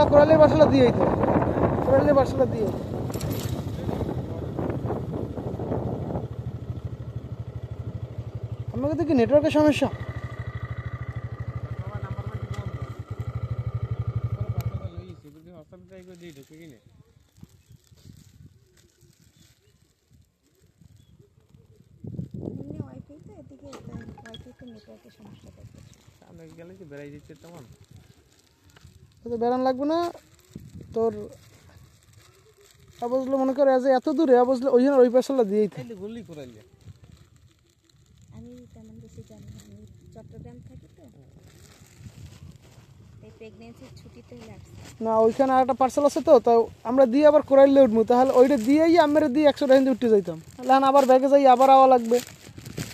কোরালের বাসাটা দিয়েই তো, কোরালের বাসাটা দিয়ে আমাকে দেখি নেটওয়ার্কের সমস্যা। বেড়ান লাগবে না তোর, বুঝলো মনে করে এত দূরে বুঝলো ওই জন্য ওই পাশালা দিয়েই থাকে। আমি তেমন বেশি জানি না, আমি চট্টগ্রাম থাকি তো, এই প্রেগনেন্সির ছুটিতে আসছি না ওইখানে আর একটা পার্সেল আছে তো, তাও আমরা দিয়ে আবার কোরাইলে উঠবো, তাহলে ওইটা দিয়েই আমরা দিয়ে 100 টাকা দিয়ে উঠতে যাইতাম, তাহলে আবার ব্যাগে যাই আবার আওয়া লাগবে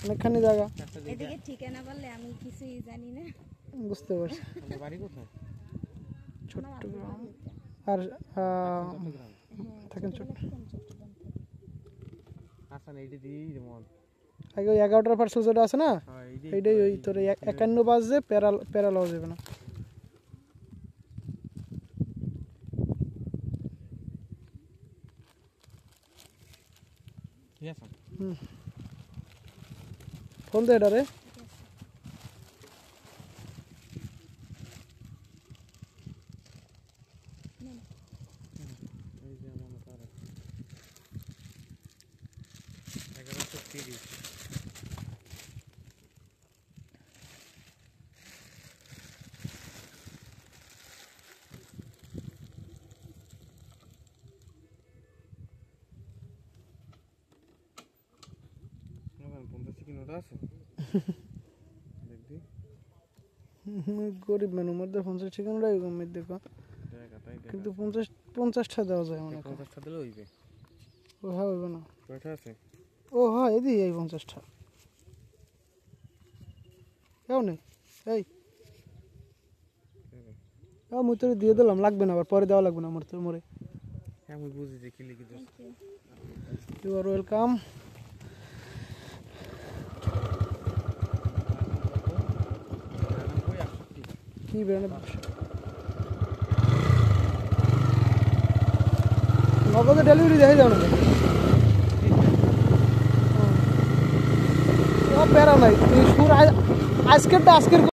অনেকখানি জায়গা। এদিকে ঠিকানা বললে আমি কিছুই জানি না। বুঝতে পারছি। চট্টগ্রাম আর থাকেন আগে ওই 11টার পার্সেল যেটা আছে না, এইটাই ওই তোর 51 বাজে প্যারা লওয়া যাবে না। ফোন দে এটা রে। গরিব মানুষ মধ্যে 50 ঠিকানাটাই কমে দেখো, কিন্তু 50টা দেওয়া যায় মানে 50টা দিলে হইবে। ও হ্যাঁ হইবে না, কয়টা আছে? ও হ্যাঁ এদিকে এই 50টা কেউ নেই। এই মুই তোরে দিয়ে দিলাম, লাগবে না আবার পরে দেওয়া লাগবে না আমার তোর মরে। আমি বুঝি যে কি লিখে দিস। You are welcome. কি ব্র্যান্ড নগদে ডেলিভারি দেখে যাও না, প্যারা নাই তুই সুর আজকেরটা আজকের